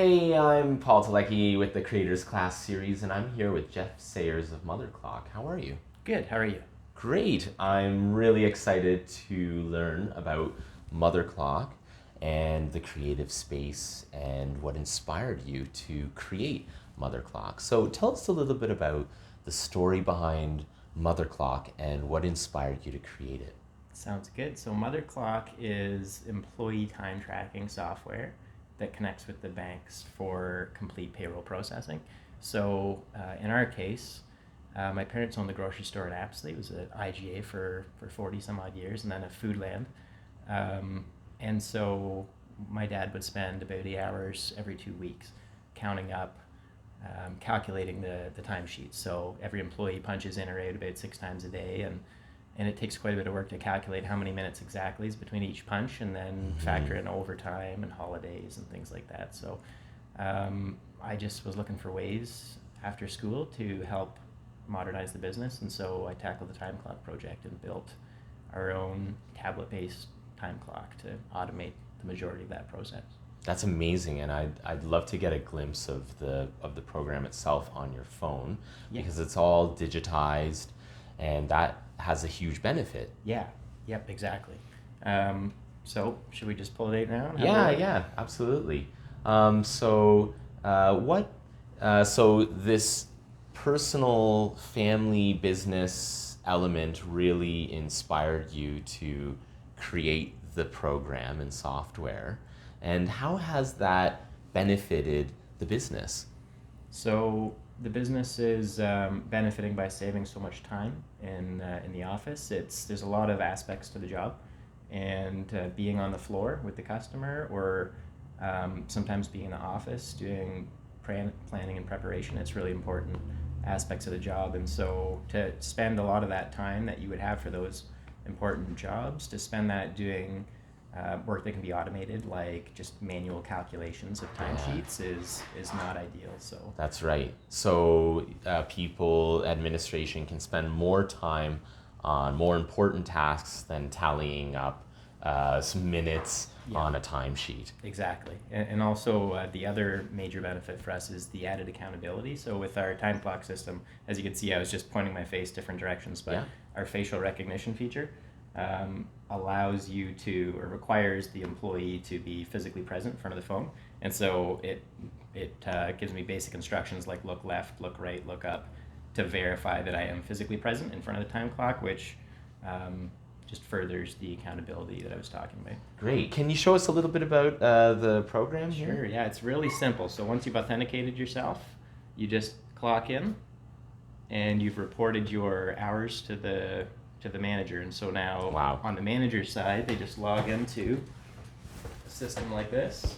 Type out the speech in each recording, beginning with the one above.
Hey, I'm Paul Telecki with the Creators Class series, and I'm here with Jeff Sayers of MotherClock. How are you? Good. How are you? Great. I'm really excited to learn about MotherClock and the creative space and what inspired you to create MotherClock. So tell us a little bit about the story behind MotherClock and what inspired you to create it. Sounds good. So MotherClock is employee time tracking software that connects with the banks for complete payroll processing. So in our case, my parents owned the grocery store in Apsley. It was an IGA for 40 some odd years, and then a Foodland. And so my dad would spend about 8 hours every 2 weeks counting up, calculating the timesheets. So every employee punches in or out about 6 times a day, and it takes quite a bit of work to calculate how many minutes exactly is between each punch, and then factor in overtime and holidays and things like that. So I just was looking for ways after school to help modernize the business, and so I tackled the time clock project and built our own tablet-based time clock to automate the majority of that process. That's amazing, and I'd love to get a glimpse of the program itself on your phone, Yeah. because it's all digitized, and that has a huge benefit. Yeah. Yep. Exactly. So should we just pull it out now? and have a Yeah, look? yeah, absolutely. So this personal family business element really inspired you to create the program and software, and how has that benefited the business? So the business is benefiting by saving so much time in the office. There's a lot of aspects to the job, and being on the floor with the customer, or sometimes being in the office doing planning and preparation. It's really important aspects of the job, and so to spend a lot of that time that you would have for those important jobs, to spend that doing work that can be automated, like just manual calculations of timesheets, is not ideal. So That's right. So people, administration can spend more time on more important tasks than tallying up some minutes Yeah. on a timesheet. Exactly. And also the other major benefit for us is the added accountability. So with our time clock system, as you can see, I was just pointing my face different directions, but Yeah. our facial recognition feature allows you to, or requires the employee to be physically present in front of the phone. And so it gives me basic instructions like look left, look right, look up, to verify that I am physically present in front of the time clock, which just furthers the accountability that I was talking about. Great. Can you show us a little bit about the program here? Sure, yeah, it's really simple. So once you've authenticated yourself, you just clock in and you've reported your hours to the manager. And so now Wow. on the manager's side, they just log into a system like this.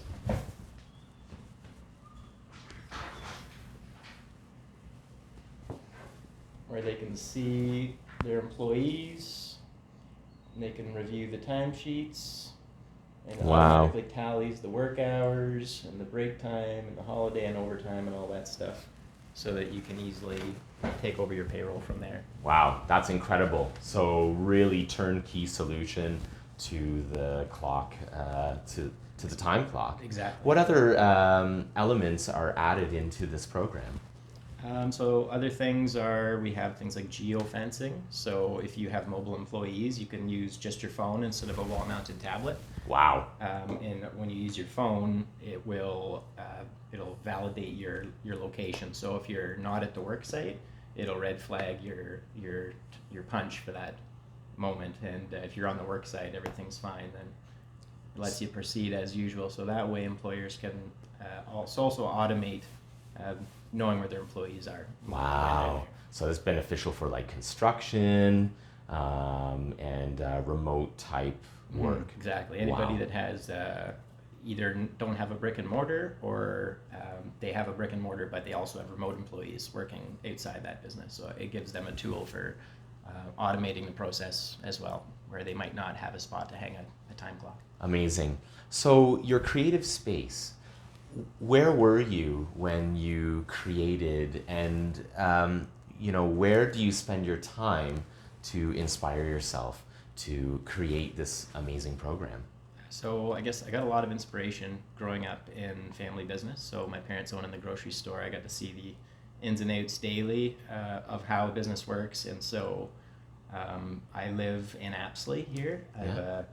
Where they can see their employees, and they can review the timesheets, and it Wow. automatically tallies the work hours and the break time and the holiday and overtime and all that stuff, so that you can easily take over your payroll from there. Wow, that's incredible. So really turnkey solution to the clock, to the time clock. Exactly. What other elements are added into this program? So other things are, we have things like geofencing. So if you have mobile employees, you can use just your phone instead of a wall-mounted tablet. Wow. And when you use your phone, it'll validate your location. So if you're not at the work site, it'll red flag your punch for that moment. And if you're on the work site, everything's fine. Then it lets you proceed as usual. So that way, employers can also automate knowing where their employees are. Wow. So it's beneficial for like construction and remote type work. Exactly. Anybody Wow. that has either don't have a brick and mortar, or they have a brick and mortar, but they also have remote employees working outside that business. So it gives them a tool for automating the process as well, where they might not have a spot to hang a time clock. Amazing. So your creative space, where were you when you created, and where do you spend your time to inspire yourself to create this amazing program? So I guess I got a lot of inspiration growing up in family business. So my parents own in the grocery store. I got to see the ins and outs daily of how a business works. And so I live in Apsley here. I have a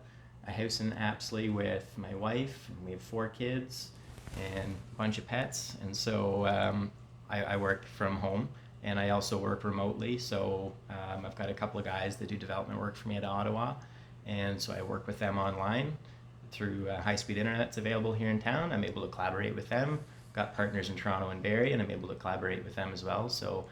house in Apsley with my wife, and we have 4 kids and a bunch of pets. And so I work from home, and I also work remotely. So I've got a couple of guys that do development work for me at Ottawa, and so I work with them online through high-speed internet that's available here in town. I'm able to collaborate with them. Got partners in Toronto and Barrie, and I'm able to collaborate with them as well. So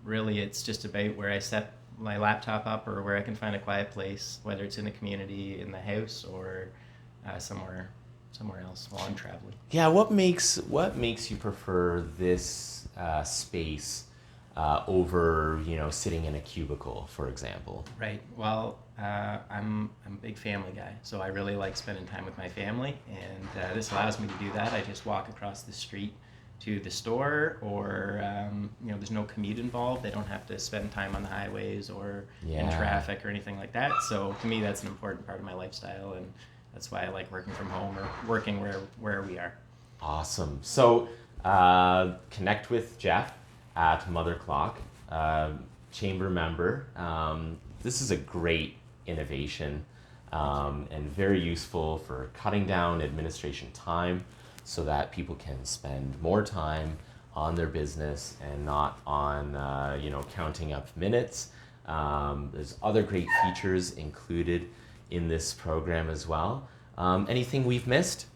really, it's just about where I set my laptop up or where I can find a quiet place, whether it's in the community, in the house, or somewhere else while I'm traveling. Yeah, what makes you prefer this space over, sitting in a cubicle, for example? Right. Well, I'm a big family guy, so I really like spending time with my family, and this allows me to do that. I just walk across the street to the store, or there's no commute involved. They don't have to spend time on the highways or in traffic or anything like that. So to me, that's an important part of my lifestyle, and that's why I like working from home or working where we are. Awesome. So connect with Jeff at MotherClock, chamber member. This is a great innovation and very useful for cutting down administration time so that people can spend more time on their business and not on counting up minutes. There's other great features included in this program as well. Anything we've missed?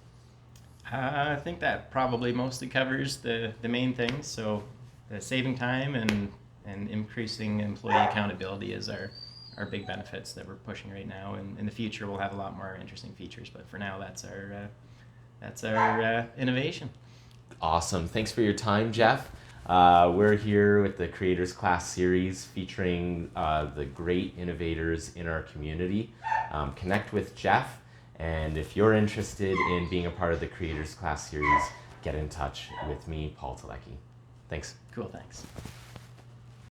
I think that probably mostly covers the main things. So the saving time and increasing employee accountability is our big benefits that we're pushing right now. And in the future, we'll have a lot more interesting features. But for now, that's our innovation. Awesome. Thanks for your time, Jeff. We're here with the Creators Class series featuring the great innovators in our community. Connect with Jeff, and if you're interested in being a part of the Creators Class series, get in touch with me, Paul Telecki. Thanks. Cool, thanks.